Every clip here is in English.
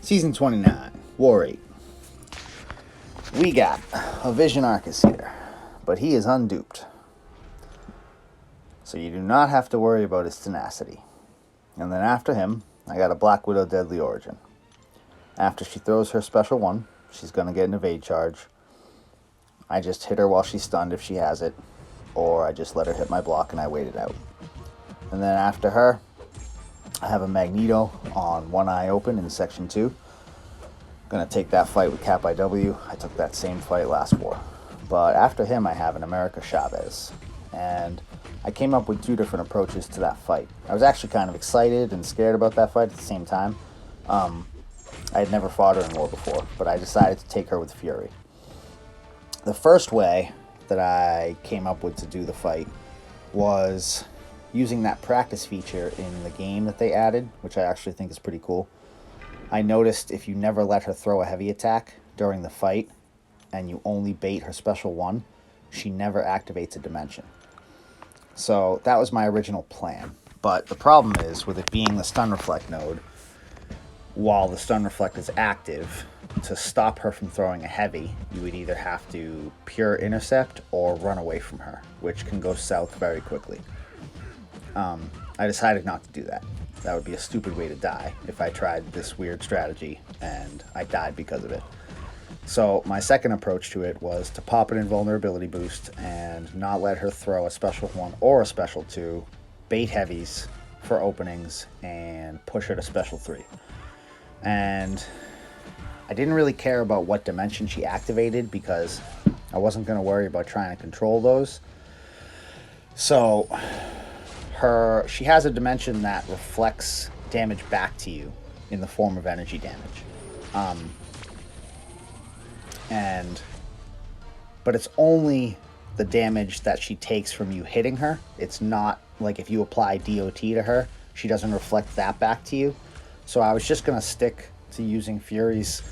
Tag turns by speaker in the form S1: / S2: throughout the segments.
S1: Season 29, War 8. We got a Vision Aarkus here, but he is unduped. So you do not have to worry about his tenacity. And then after him, I got a Black Widow Deadly Origin. After she throws her special one, she's going to get an evade charge. I just hit her while she's stunned if she has it, or I just let her hit my block and I wait it out. And then after her, I have a Magneto on one eye open in Section 2. Gonna take that fight with Cap IW. I took that same fight last war. But after him, I have an America Chavez. And I came up with two different approaches to that fight. I was actually kind of excited and scared about that fight at the same time. I had never fought her in war before, but I decided to take her with Fury. The first way that I came up with to do the fight was using that practice feature in the game that they added, which I actually think is pretty cool. I noticed if you never let her throw a heavy attack during the fight and you only bait her special one, she never activates a dimension. So that was my original plan. But the problem is, with it being the stun reflect node, while the stun reflect is active, to stop her from throwing a heavy, you would either have to pure intercept or run away from her, which can go south very quickly. I decided not to do that. That would be a stupid way to die if I tried this weird strategy and I died because of it. So my second approach to it was to pop an invulnerability boost and not let her throw a special 1 or a special 2, bait heavies for openings, and push her to special 3. And I didn't really care about what dimension she activated because I wasn't going to worry about trying to control those. So she has a dimension that reflects damage back to you in the form of energy damage. But it's only the damage that she takes from you hitting her. It's not like if you apply DOT to her, she doesn't reflect that back to you. So I was just going to stick to using Fury's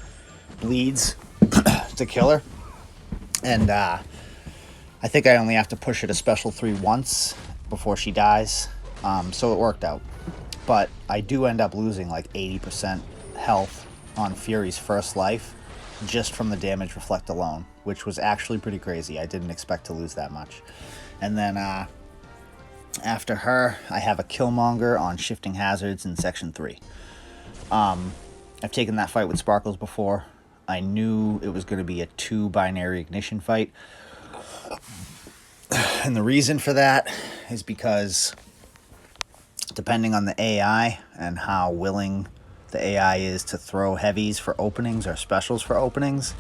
S1: bleeds to kill her. And I think I only have to push her to special 3 once before she dies. So it worked out. But I do end up losing like 80% health on Fury's first life just from the damage reflect alone, which was actually pretty crazy. I didn't expect to lose that much. And then after her, I have a Killmonger on shifting hazards in Section 3. I've taken that fight with Sparkles before. I knew it was going to be a 2 binary ignition fight. And the reason for that is because depending on the AI and how willing the AI is to throw heavies for openings or specials for openings,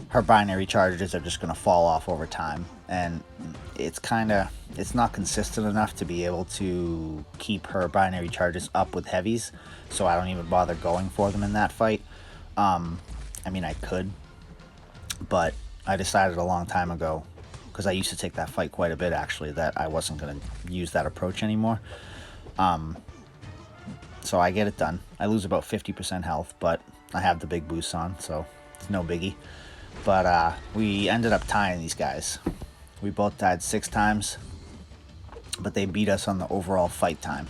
S1: her binary charges are just going to fall off over time. And it's not consistent enough to be able to keep her binary charges up with heavies, so I don't even bother going for them in that fight. I mean, I could, but I decided a long time ago, because I used to take that fight quite a bit actually, that I wasn't going to use that approach anymore. So I get it done. I lose about 50% health, but I have the big boost on, so it's no biggie. But we ended up tying these guys. We both died 6 times, but they beat us on the overall fight time.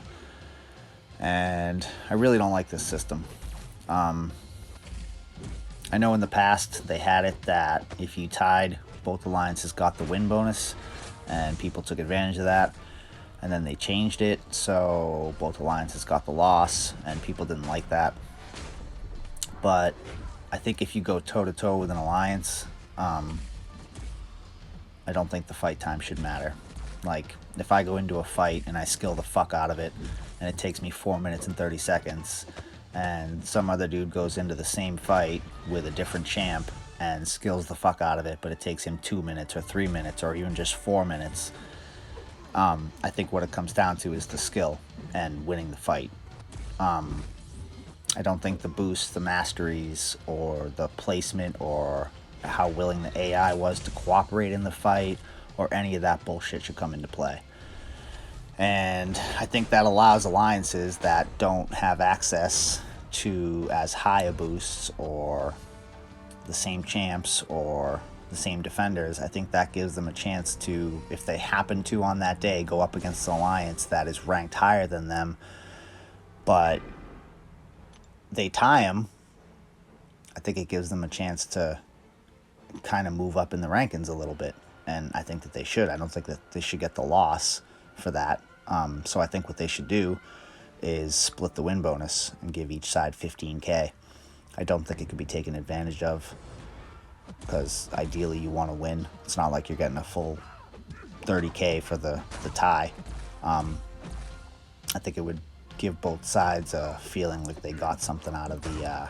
S1: And I really don't like this system. I know in the past they had it that if you tied, both alliances got the win bonus, and people took advantage of that. And then they changed it, so both alliances got the loss, and people didn't like that. But I think if you go toe-to-toe with an alliance, I don't think the fight time should matter. Like, if I go into a fight and I skill the fuck out of it, and it takes me 4 minutes and 30 seconds, and some other dude goes into the same fight with a different champ and skills the fuck out of it, but it takes him 2 minutes or 3 minutes or even just 4 minutes, I think what it comes down to is the skill and winning the fight. I don't think the boosts, the masteries, or the placement, or how willing the AI was to cooperate in the fight, or any of that bullshit should come into play. And I think that allows alliances that don't have access to as high a boosts, or the same champs, or the same defenders. I think that gives them a chance to, if they happen to on that day go up against an alliance that is ranked higher than them, but they tie them I think it gives them a chance to kind of move up in the rankings a little bit, and I think that they should. I don't think that they should get the loss for that. So I think what they should do is split the win bonus and give each side 15K. I don't think it could be taken advantage of, because ideally you want to win. It's not like you're getting a full 30K for the tie. I think it would give both sides a feeling like they got something out of the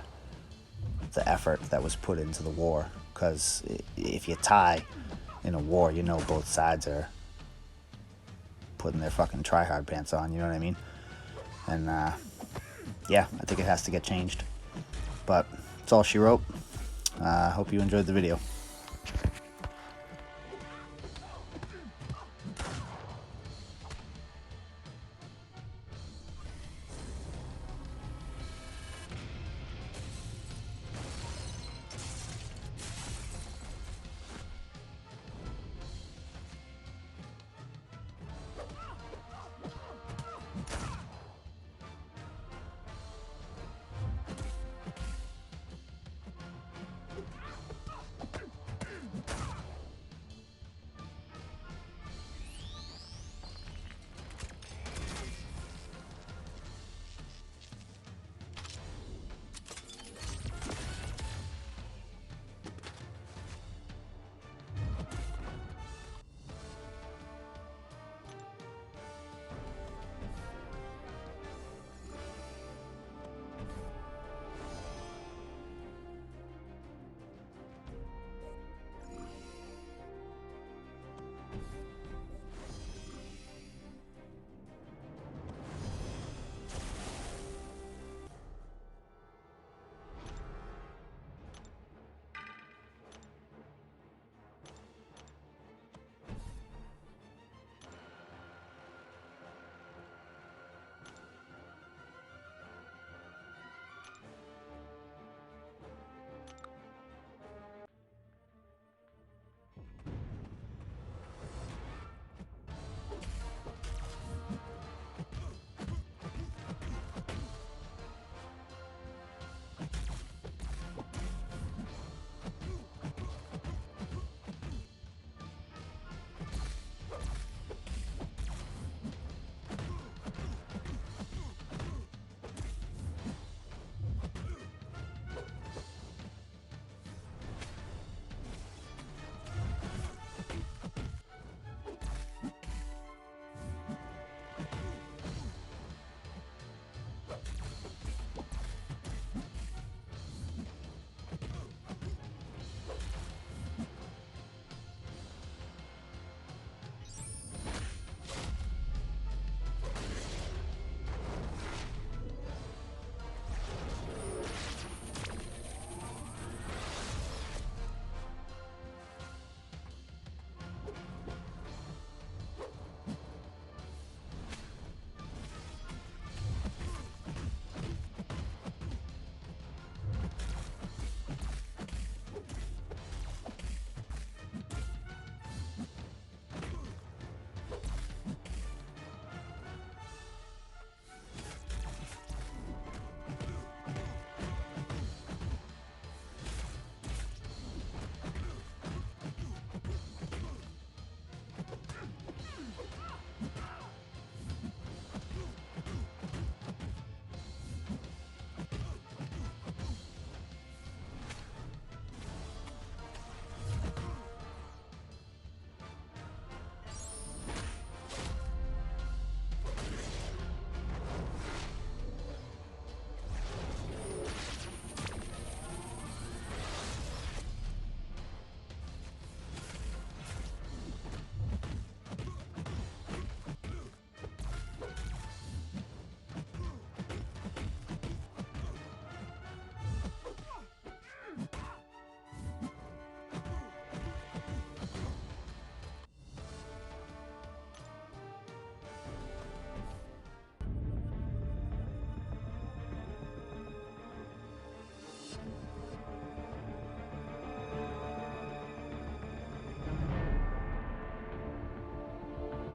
S1: effort that was put into the war. Because if you tie in a war, you know both sides are putting their fucking try-hard pants on, you know what I mean? And yeah, I think it has to get changed. But that's all she wrote. Hope you enjoyed the video.